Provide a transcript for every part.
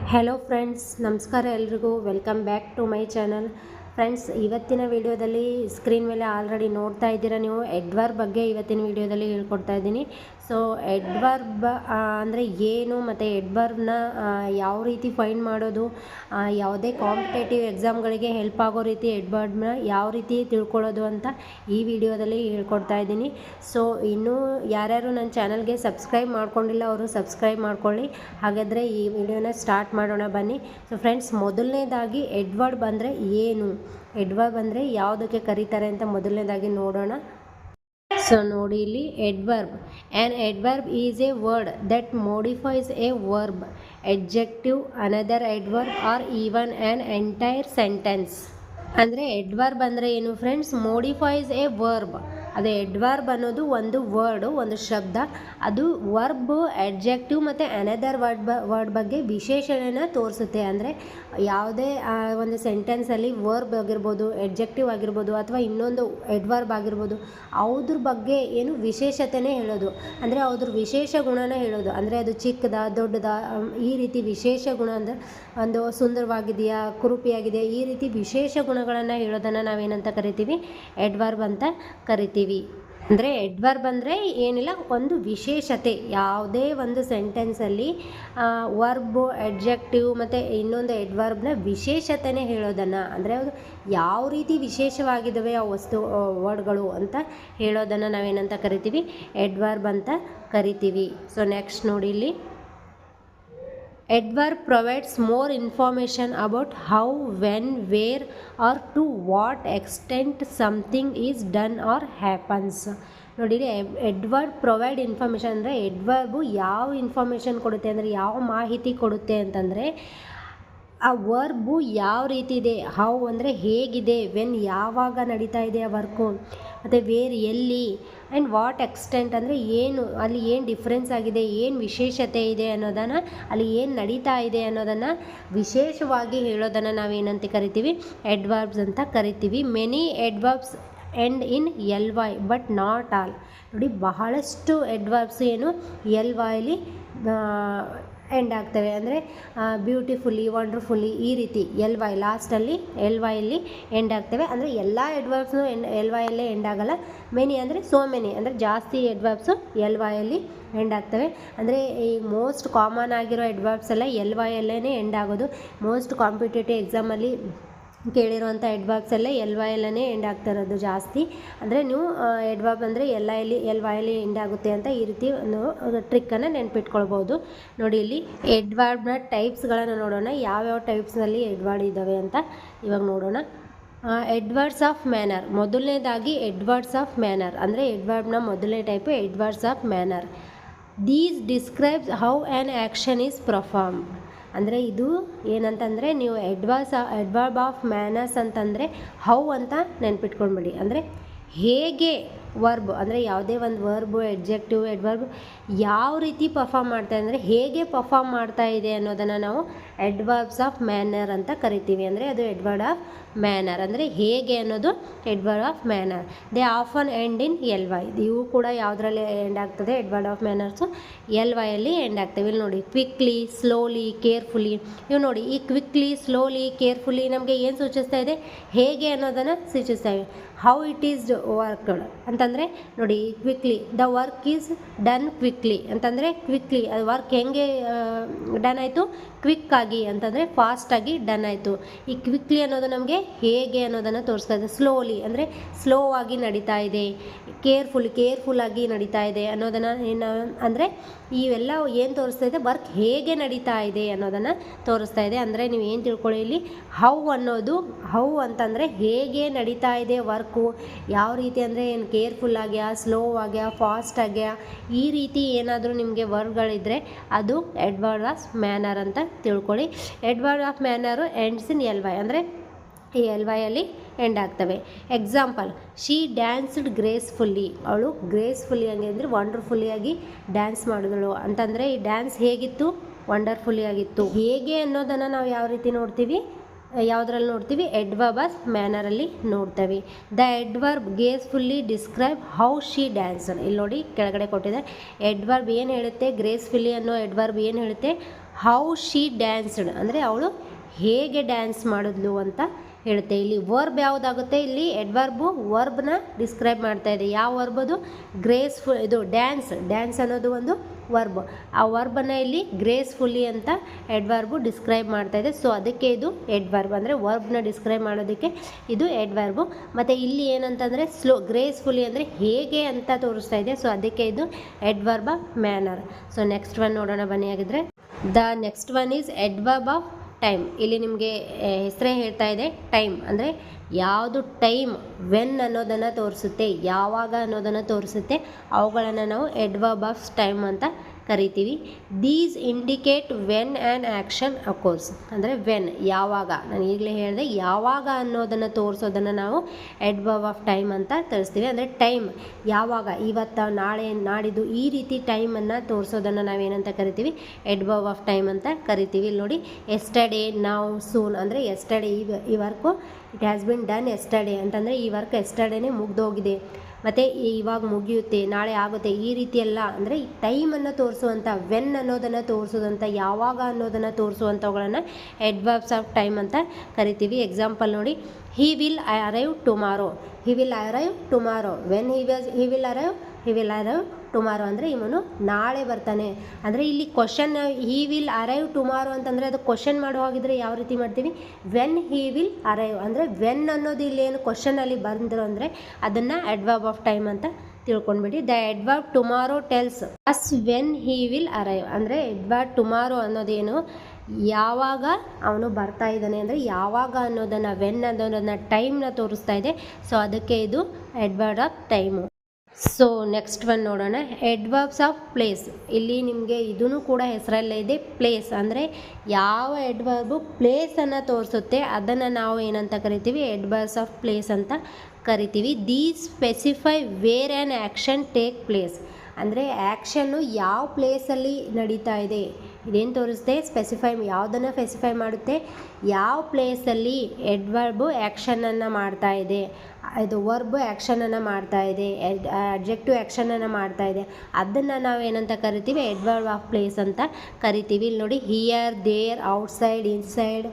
Hello friends, ನಮಸ್ಕಾರ ಎಲ್ರಿಗೂ. Welcome back to my channel. Friends, ಇವತ್ತಿನ ವಿಡಿಯೋದಲ್ಲಿ ಸ್ಕ್ರೀನ್ ಮೇಲೆ ಆಲ್ರೆಡಿ ನೋಡ್ತಾ ಇದ್ದೀರಾ ನೀವು. ಎಡ್ವರ್ಬ್ ಬಗ್ಗೆ ಇವತ್ತಿನ ವಿಡಿಯೋದಲ್ಲಿ ಹೇಳ್ಕೊಡ್ತಾ ಇದ್ದೀನಿ. ಸೊ ಎಡ್ವರ್ಬ್ ಅಂದರೆ ಏನು ಮತ್ತು ಎಡ್ವರ್ಬ್ನ ಯಾವ ರೀತಿ ಫೈಂಡ್ ಮಾಡೋದು, ಯಾವುದೇ ಕಾಂಪಿಟೇಟಿವ್ ಎಕ್ಸಾಮ್ಗಳಿಗೆ ಹೆಲ್ಪ್ ಆಗೋ ರೀತಿ ಎಡ್ವರ್ಬ್ನ ಯಾವ ರೀತಿ ತಿಳ್ಕೊಳ್ಳೋದು ಅಂತ ಈ ವಿಡಿಯೋದಲ್ಲಿ ಹೇಳ್ಕೊಡ್ತಾ ಇದ್ದೀನಿ. ಸೊ ಇನ್ನೂ ಯಾರ್ಯಾರು ನನ್ನ ಚಾನಲ್ಗೆ ಸಬ್ಸ್ಕ್ರೈಬ್ ಮಾಡ್ಕೊಂಡಿಲ್ಲ ಅವರು ಸಬ್ಸ್ಕ್ರೈಬ್ ಮಾಡ್ಕೊಳ್ಳಿ. ಹಾಗಾದರೆ ಈ ವಿಡಿಯೋನ ಸ್ಟಾರ್ಟ್ ಮಾಡೋಣ ಬನ್ನಿ. ಸೊ ಫ್ರೆಂಡ್ಸ್, ಮೊದಲನೇದಾಗಿ ಎಡ್ವರ್ಬ್ ಅಂದರೆ ಏನು, ಎಡ್ವರ್ಬ್ ಅಂದರೆ ಯಾವುದಕ್ಕೆ ಕರೀತಾರೆ ಅಂತ ಮೊದಲನೇದಾಗಿ ನೋಡೋಣ. ಸೊ ನೋಡಿ ಇಲ್ಲಿ, adverb an adverb is a word that modifies a verb, adjective, another adverb or even an entire sentence. ಅಂದರೆ ಎಡ್ವರ್ಬ್ ಅಂದರೆ ಏನು ಫ್ರೆಂಡ್ಸ್? Modifies a verb. ಅದೇ ಎಡ್ವರ್ಬ್ ಅನ್ನೋದು ಒಂದು ವರ್ಡು, ಒಂದು ಶಬ್ದ. ಅದು ವರ್ಬ್, ಎಡ್ಜೆಕ್ಟಿವ್ ಮತ್ತು ಅನದರ್ ವರ್ಡ್ ಬಗ್ಗೆ ವಿಶೇಷಣೆನ ತೋರಿಸುತ್ತೆ. ಅಂದರೆ ಯಾವುದೇ ಒಂದು ಸೆಂಟೆನ್ಸಲ್ಲಿ ವರ್ಬ್ ಆಗಿರ್ಬೋದು, ಎಡ್ಜೆಕ್ಟಿವ್ ಆಗಿರ್ಬೋದು, ಅಥವಾ ಇನ್ನೊಂದು ಎಡ್ವರ್ಬ್ ಆಗಿರ್ಬೋದು, ಅವ್ರ ಬಗ್ಗೆ ಏನು ವಿಶೇಷತೆನೇ ಹೇಳೋದು. ಅಂದರೆ ಅದ್ರ ವಿಶೇಷ ಗುಣನ ಹೇಳೋದು. ಅಂದರೆ ಅದು ಚಿಕ್ಕದ, ದೊಡ್ಡದ, ಈ ರೀತಿ ವಿಶೇಷ ಗುಣ. ಅಂದರೆ ಒಂದು ಸುಂದರವಾಗಿದೆಯಾ, ಕುರುಪಿಯಾಗಿದೆ, ಈ ರೀತಿ ವಿಶೇಷ ಗುಣಗಳನ್ನು ಹೇಳೋದನ್ನು ನಾವೇನಂತ ಕರಿತೀವಿ? ಎಡ್ವರ್ಬ್ ಅಂತ ಕರಿತೀವಿ. ಅಂದರೆ ಎಡ್ವರ್ಬ್ ಅಂದರೆ ಏನಿಲ್ಲ, ಒಂದು ವಿಶೇಷತೆ. ಯಾವುದೇ ಒಂದು ಸೆಂಟೆನ್ಸಲ್ಲಿ ವರ್ಬ್, ಎಡ್ಜೆಕ್ಟಿವ್ ಮತ್ತು ಇನ್ನೊಂದು ಎಡ್ವರ್ಬ್ನ ವಿಶೇಷತೆನೇ ಹೇಳೋದನ್ನು, ಅಂದರೆ ಅದು ಯಾವ ರೀತಿ ವಿಶೇಷವಾಗಿದ್ದಾವೆ ಆ ವರ್ಡ್ಗಳು ಅಂತ ಹೇಳೋದನ್ನು ನಾವೇನಂತ ಕರಿತೀವಿ? ಎಡ್ವರ್ಬ್ ಅಂತ ಕರಿತೀವಿ. ಸೊ ನೆಕ್ಸ್ಟ್ ನೋಡಿ ಇಲ್ಲಿ, Adverb provides more information about how, when, where or to what extent something is done or happens. ನೋಡಿರಿ, ಎಡ್ವರ್ಬ್ ಪ್ರೊವೈಡ್ ಇನ್ಫಾರ್ಮೇಷನ್ ಅಂದರೆ ಎಡ್ವರ್ಬು ಯಾವ ಇನ್ಫಾರ್ಮೇಷನ್ ಕೊಡುತ್ತೆ ಅಂದರೆ ಯಾವ ಮಾಹಿತಿ ಕೊಡುತ್ತೆ ಅಂತಂದರೆ ಆ ವರ್ಬು ಯಾವ ರೀತಿ ಇದೆ, ಹೌ ಅಂದರೆ ಹೇಗಿದೆ, ವೆನ್ ಯಾವಾಗ ನಡೀತಾ ಇದೆ ಆ ವರ್ಕು, ಮತ್ತು ವೇರ್ ಎಲ್ಲಿ, ಆ್ಯಂಡ್ ವಾಟ್ ಎಕ್ಸ್ಟೆಂಟ್ ಅಂದರೆ ಏನು, ಅಲ್ಲಿ ಏನು ಡಿಫ್ರೆನ್ಸ್ ಆಗಿದೆ, ಏನು ವಿಶೇಷತೆ ಇದೆ ಅನ್ನೋದನ್ನು, ಅಲ್ಲಿ ಏನು ನಡೀತಾ ಇದೆ ಅನ್ನೋದನ್ನು ವಿಶೇಷವಾಗಿ ಹೇಳೋದನ್ನು ನಾವೇನಂತ ಕರಿತೀವಿ? ಎಡ್ವರ್ಬ್ಸ್ ಅಂತ ಕರಿತೀವಿ. Many adverbs end in L Y but not all. ನೋಡಿ, ಬಹಳಷ್ಟು ಎಡ್ವರ್ಬ್ಸ್ ಏನು ಎಲ್ ವೈಲಿ ಎಂಡ್ ಆಗ್ತವೆ. ಅಂದರೆ ಬ್ಯೂಟಿಫುಲ್ಲಿ, ವಂಡರ್ಫುಲ್ಲಿ, ಈ ರೀತಿ ಎಲ್ ವೈ ಲಾಸ್ಟಲ್ಲಿ ಎಲ್ ವೈಯಲ್ಲಿ ಎಂಡ್ ಆಗ್ತವೆ. ಅಂದರೆ ಎಲ್ಲ ಎಡ್ವರ್ಬ್ಸು ಎಲ್ ವೈಯಲ್ಲೇ ಎಂಡ್ ಆಗಲ್ಲ. ಮೆನಿ ಅಂದರೆ ಸೋ ಮೆನಿ, ಅಂದರೆ ಜಾಸ್ತಿ ಎಡ್ವರ್ಬ್ಸು ಎಲ್ ವೈಯಲ್ಲಿ ಎಂಡ್ ಆಗ್ತವೆ. ಅಂದರೆ ಈ ಮೋಸ್ಟ್ ಕಾಮನ್ ಆಗಿರೋ ಎಡ್ವರ್ಬ್ಸ್ ಎಲ್ಲ ಎಲ್ ವೈಯಲ್ಲೇ ಎಂಡ್ ಆಗೋದು. ಮೋಸ್ಟ್ ಕಾಂಪಿಟೇಟಿವ್ ಎಕ್ಸಾಮಲ್ಲಿ ಕೇಳಿರುವಂಥ ಎಡ್ವರ್ಬ್ಸ್ ಎಲ್ಲ ಎಲ್ ವೈಯಲ್ಲೇ ಎಂಡ್ ಆಗ್ತಾ ಇರೋದು ಜಾಸ್ತಿ. ಅಂದರೆ ನೀವು ಎಡ್ವರ್ಬ್ ಅಂದರೆ ಎಲ್ ವೈಯಲ್ಲಿ ಎಂಡ್ ಆಗುತ್ತೆ ಅಂತ ಈ ರೀತಿ ಒಂದು ಟ್ರಿಕ್ಕನ್ನು ನೆನ್ಪಿಟ್ಕೊಳ್ಬೋದು. ನೋಡಿ ಇಲ್ಲಿ ಎಡ್ವರ್ಬ್ನ ಟೈಪ್ಸ್ಗಳನ್ನು ನೋಡೋಣ. ಯಾವ್ಯಾವ ಟೈಪ್ಸ್ನಲ್ಲಿ ಎಡ್ವರ್ಡ್ ಇದ್ದಾವೆ ಅಂತ ಇವಾಗ ನೋಡೋಣ. Edwards of manner. ಮೊದಲನೇದಾಗಿ ಎಡ್ವರ್ಡ್ಸ್ ಆಫ್ ಮ್ಯಾನರ್ ಅಂದರೆ ಎಡ್ವರ್ಬ್ನ ಮೊದಲನೇ type Edwards of manner. These describes how an action is perform. ಅಂದರೆ ಇದು ಏನಂತಂದರೆ, ನೀವು ಎಡ್ವರ್ಬ್ ಆಫ್ ಮ್ಯಾನರ್ಸ್ ಅಂತಂದರೆ ಹೌ ಅಂತ ನೆನ್ಪಿಟ್ಕೊಂಡ್ಬಿಡಿ. ಅಂದರೆ ಹೇಗೆ ವರ್ಬ್, ಅಂದರೆ ಯಾವುದೇ ಒಂದು ವರ್ಬು, ಎಡ್ಜೆಕ್ಟಿವ್, ಎಡ್ವರ್ಬ್ ಯಾವ ರೀತಿ ಪರ್ಫಾರ್ಮ್ ಮಾಡ್ತಾ ಅಂದರೆ ಹೇಗೆ ಪರ್ಫಾರ್ಮ್ ಮಾಡ್ತಾ ಇದೆ ಅನ್ನೋದನ್ನು ನಾವು ಎಡ್ವರ್ಬ್ಸ್ ಆಫ್ ಮ್ಯಾನರ್ ಅಂತ ಕರಿತೀವಿ. ಅಂದರೆ ಅದು ಎಡ್ವರ್ಡ್ ಆಫ್ ಮ್ಯಾನರ್. ಅಂದರೆ ಹೇಗೆ ಅನ್ನೋದು adverb of manner. They often end in L Y. ಇವು ಕೂಡ ಯಾವುದರಲ್ಲಿ ಎಂಡ್ ಆಗ್ತದೆ? ಎಡ್ವರ್ಡ್ ಆಫ್ ಮ್ಯಾನರ್ಸು ಎಲ್ ವೈಯಲ್ಲಿ ಎಂಡ್ ಆಗ್ತವೆ. ಇಲ್ಲಿ ನೋಡಿ, ಕ್ವಿಕ್ಲಿ, ಸ್ಲೋಲಿ, ಕೇರ್ಫುಲಿ. ಇವು ನೋಡಿ, ಈ ಕ್ವಿಕ್ಲಿ, ಸ್ಲೋಲಿ, ಕೇರ್ಫುಲಿ ನಮಗೆ ಏನು ಸೂಚಿಸ್ತಾ ಇದೆ? ಹೇಗೆ ಅನ್ನೋದನ್ನು ಸೂಚಿಸ್ತಾ ಇದೆ. ಹೌ ಇಟ್ ಈಸ್ ವರ್ಕ್ಡ್ ಅಂತಂದರೆ ನೋಡಿ, quickly, the work is done quickly ಅಂತಂದರೆ ಕ್ವಿಕ್ಲಿ, ಅದು ವರ್ಕ್ ಹೆಂಗೆ ಡನ್ ಆಯಿತು? ಕ್ವಿಕ್ಕಾಗಿ ಅಂತಂದರೆ ಫಾಸ್ಟಾಗಿ ಡನ್ ಆಯಿತು. ಈ ಕ್ವಿಕ್ಲಿ ಅನ್ನೋದು ನಮಗೆ ಹೇಗೆ ಅನ್ನೋದನ್ನು ತೋರಿಸ್ತಾ ಇದೆ. ಸ್ಲೋಲಿ ಅಂದರೆ ಸ್ಲೋ ಆಗಿ ನಡೀತಾ ಇದೆ. ಕೇರ್ಫುಲ್ಲಾಗಿ ನಡೀತಾ ಇದೆ ಅನ್ನೋದನ್ನು ಏನು ಅಂದರೆ ಇವೆಲ್ಲ ಏನು ತೋರಿಸ್ತಾ ಇದೆ? ವರ್ಕ್ ಹೇಗೆ ನಡೀತಾ ಇದೆ ಅನ್ನೋದನ್ನು ತೋರಿಸ್ತಾ ಇದೆ. ಅಂದರೆ ನೀವು ಏನು ತಿಳ್ಕೊಳ್ಳಿ ಇಲ್ಲಿ, ಹೌ ಅನ್ನೋದು, ಹೌ ಅಂತಂದರೆ ಹೇಗೆ ನಡೀತಾ ಇದೆ ವರ್ಕು, ಯಾವ ರೀತಿ ಅಂದರೆ ಏನು ಕೇರ್ಫುಲ್ ಆಗ್ಯಾ, ಸ್ಲೋ ಆಗ್ಯಾ, ಫಾಸ್ಟ್ ಆಗ್ಯಾ, ಈ ರೀತಿ ಏನಾದರೂ ನಿಮಗೆ ವರ್ಡ್ಗಳಿದ್ದರೆ ಅದು ಎಡ್ವರ್ಡ್ ಆಫ್ ಮ್ಯಾನರ್ ಅಂತ ತಿಳ್ಕೊಳ್ಳಿ. Adverb of manner ends in L Y. ಅಂದರೆ ಈ ಎಲ್ ವೈಯಲ್ಲಿ ಎಂಡ್ ಆಗ್ತವೆ. Example, she danced gracefully. ಅವಳು ಗ್ರೇಸ್ಫುಲ್ಲಿ ಆಗಿ ಅಂದರೆ ವಂಡರ್ಫುಲ್ಲಿಯಾಗಿ ಡ್ಯಾನ್ಸ್ ಮಾಡಿದಳು ಅಂತಂದರೆ ಈ ಡ್ಯಾನ್ಸ್ ಹೇಗಿತ್ತು? ವಂಡರ್ಫುಲ್ಲಿ ಆಗಿತ್ತು. ಹೇಗೆ ಅನ್ನೋದನ್ನು ನಾವು ಯಾವ ರೀತಿ ನೋಡ್ತೀವಿ? ಯಾವುದ್ರಲ್ಲಿ ನೋಡ್ತೀವಿ? ಎಡ್ವರ್ಬ್ ಆಫ್ ಮ್ಯಾನರಲ್ಲಿ ನೋಡ್ತೀವಿ. The adverb gracefully describe how she dance. ಇಲ್ಲಿ ನೋಡಿ ಕೆಳಗಡೆ ಕೊಟ್ಟಿದೆ. ಎಡ್ವರ್ಬ್ ಏನು ಹೇಳುತ್ತೆ? ಗ್ರೇಸ್ಫುಲ್ಲಿ ಅನ್ನೋ ಎಡ್ವರ್ಬ್ ಏನು ಹೇಳುತ್ತೆ? ಹೌ ಶಿ ಡ್ಯಾನ್ಸ್ಡ್ ಅಂದರೆ ಅವಳು ಹೇಗೆ ಡ್ಯಾನ್ಸ್ ಮಾಡಿದ್ಲು ಅಂತ ಹೇಳುತ್ತೆ. ಇಲ್ಲಿ ವರ್ಬ್ ಯಾವುದಾಗುತ್ತೆ, ಇಲ್ಲಿ ಎಡ್ವರ್ಬು ವರ್ಬ್ನ ಡಿಸ್ಕ್ರೈಬ್ ಮಾಡ್ತಾ ಇದೆ. ಯಾವ ವರ್ಬ್ ಅದು? ಗ್ರೇಸ್ಫುಲ್. ಇದು ಡ್ಯಾನ್ಸ್ ಅನ್ನೋದು ಒಂದು ವರ್ಬ್. ಆ ವರ್ಬನ್ನು ಇಲ್ಲಿ ಗ್ರೇಸ್ಫುಲ್ಲಿ ಅಂತ ಎಡ್ವರ್ಬು ಡಿಸ್ಕ್ರೈಬ್ ಮಾಡ್ತಾ ಇದೆ. ಸೊ ಅದಕ್ಕೆ ಇದು ಎಡ್ವರ್ಬ್, ಅಂದರೆ ವರ್ಬ್ನ ಡಿಸ್ಕ್ರೈಬ್ ಮಾಡೋದಕ್ಕೆ ಇದು ಎಡ್ವರ್ಬು. ಮತ್ತು ಇಲ್ಲಿ ಏನಂತಂದರೆ ಗ್ರೇಸ್ಫುಲ್ಲಿ ಅಂದರೆ ಹೇಗೆ ಅಂತ ತೋರಿಸ್ತಾ ಇದೆ. ಸೊ ಅದಕ್ಕೆ ಇದು adverb of manner. So next one ನೋಡೋಣ ಬನ್ನಿ. ಆಗಿದ್ರೆ the next one is adverb of time. ಇಲ್ಲಿ ನಿಮಗೆ ಹೆಸರೇ ಹೇಳ್ತಾ ಇದೆ ಟೈಮ್ ಅಂದರೆ ಯಾವುದು ಟೈಮ್, ವೆನ್ ಅನ್ನೋದನ್ನು ತೋರಿಸುತ್ತೆ, ಯಾವಾಗ ಅನ್ನೋದನ್ನು ತೋರಿಸುತ್ತೆ, ಅವುಗಳನ್ನು ನಾವು ಎಡ್ವರ್ಬ್ ಆಫ್ ಟೈಮ್ ಅಂತ ಕರಿತೀವಿ. These indicate when an action occurs ಅಂದರೆ ವೆನ್ ಯಾವಾಗ, ನಾನು ಈಗಲೇ ಹೇಳಿದೆ ಯಾವಾಗ ಅನ್ನೋದನ್ನು ತೋರಿಸೋದನ್ನು ನಾವು ಎಡ್ವರ್ಬ್ ಆಫ್ ಟೈಮ್ ಅಂತ ತಿಳಿಸ್ತೀವಿ. ಅಂದರೆ ಟೈಮ್ ಯಾವಾಗ, ಇವತ್ತು, ನಾಳೆ, ನಾಡಿದ್ದು ಈ ರೀತಿ ಟೈಮನ್ನು ತೋರಿಸೋದನ್ನು ನಾವೇನಂತ ಕರಿತೀವಿ? ಎಡ್ವರ್ಬ್ ಆಫ್ ಟೈಮ್ ಅಂತ ಕರಿತೀವಿ. ಇಲ್ಲಿ ನೋಡಿ, ಎಸ್ಟರ್ಡೇ, ನೌ, ಸೂನ್ ಅಂದರೆ ಎಸ್ಟರ್ಡೇ ಈ work it has been done yesterday ಅಂತಂದರೆ ಈ ವರ್ಕ್ ಎಸ್ಟರ್ಡೇನೇ ಮುಗ್ದೋಗಿದೆ, ಮತ್ತು ಇವಾಗ ಮುಗಿಯುತ್ತೆ, ನಾಳೆ ಆಗುತ್ತೆ, ಈ ರೀತಿ ಎಲ್ಲ ಅಂದರೆ ಈ ಟೈಮನ್ನು ತೋರಿಸುವಂಥ, ವೆನ್ ಅನ್ನೋದನ್ನು ತೋರಿಸೋದಂಥ, ಯಾವಾಗ ಅನ್ನೋದನ್ನು ತೋರಿಸುವಂಥವುಗಳನ್ನು ಎಡ್ವರ್ಬ್ಸ್ ಆಫ್ ಟೈಮ್ ಅಂತ ಕರಿತೀವಿ. ಎಕ್ಸಾಂಪಲ್ ನೋಡಿ, ಹಿ will arrive tomorrow, he will arrive tomorrow. When he will arrive tomorrow ಅಂದರೆ ಇವನು ನಾಳೆ ಬರ್ತಾನೆ. ಅಂದರೆ ಇಲ್ಲಿ question, he will arrive tomorrow ಅಂತಂದರೆ ಅದು ಕ್ವಶನ್ ಮಾಡೋ ಹಾಗಿದ್ರೆ ಯಾವ ರೀತಿ ಮಾಡ್ತೀವಿ? ವೆನ್ ಹಿ ವಿಲ್ ಅರೈವ್ ಅಂದರೆ ವೆನ್ ಅನ್ನೋದು ಇಲ್ಲಿ ಏನು ಕ್ವಶನಲ್ಲಿ ಬಂದರು ಅಂದರೆ ಅದನ್ನು ಎಡ್ವರ್ಬ್ ಆಫ್ ಟೈಮ್ ಅಂತ ತಿಳ್ಕೊಂಡ್ಬಿಡಿ. The adverb tomorrow tells us when he will arrive ಅಂದರೆ ಎಡ್ವರ್ಬ್ ಟುಮಾರೋ ಅನ್ನೋದೇನು ಯಾವಾಗ ಅವನು ಬರ್ತಾ ಇದ್ದಾನೆ ಅಂದರೆ ಯಾವಾಗ ಅನ್ನೋದನ್ನು, ವೆನ್ ಅನ್ನೋದನ್ನು, ಟೈಮ್ನ ತೋರಿಸ್ತಾ ಇದೆ. ಸೊ ಅದಕ್ಕೆ ಇದು adverb of time. So next one ನೋಡೋಣ, ಎಡ್ವರ್ಬ್ಸ್ ಆಫ್ ಪ್ಲೇಸ್. ಇಲ್ಲಿ ನಿಮಗೆ ಇದೂ ಕೂಡ ಹೆಸರಲ್ಲೇ ಇದೆ, ಪ್ಲೇಸ್ ಅಂದರೆ ಯಾವ ಎಡ್ವರ್ಬು ಪ್ಲೇಸನ್ನು ತೋರಿಸುತ್ತೆ ಅದನ್ನು ನಾವು ಏನಂತ ಕರಿತೀವಿ? ಎಡ್ವರ್ಬ್ಸ್ ಆಫ್ ಪ್ಲೇಸ್ ಅಂತ ಕರಿತೀವಿ. These specify where an action take place ಅಂದರೆ ಆ್ಯಕ್ಷನ್ನು ಯಾವ ಪ್ಲೇಸಲ್ಲಿ ನಡೀತಾ ಇದೆ, ಇದೇನು ತೋರಿಸುತ್ತೆ? ಸ್ಪೆಸಿಫೈ, ಯಾವುದನ್ನು ಸ್ಪೆಸಿಫೈ ಮಾಡುತ್ತೆ? ಯಾವ ಪ್ಲೇಸಲ್ಲಿ ಎಡ್ವರ್ಬು ಆ್ಯಕ್ಷನನ್ನು ಮಾಡ್ತಾ ಇದೆ, ಇದು ವರ್ಬ್ ಆ್ಯಕ್ಷನನ್ನು ಮಾಡ್ತಾ ಇದೆ, ಅಡ್ಜೆಕ್ಟಿವ್ ಆ್ಯಕ್ಷನನ್ನು ಮಾಡ್ತಾ ಇದೆ, ಅದನ್ನು ನಾವೇನಂತ ಕರಿತೀವಿ? ಎಡ್ವರ್ಬ್ ಆಫ್ ಪ್ಲೇಸ್ ಅಂತ ಕರಿತೀವಿ. ಇಲ್ಲಿ ನೋಡಿ, ಹಿಯರ್, ದೇರ್, ಔಟ್ಸೈಡ್, ಇನ್ಸೈಡ್,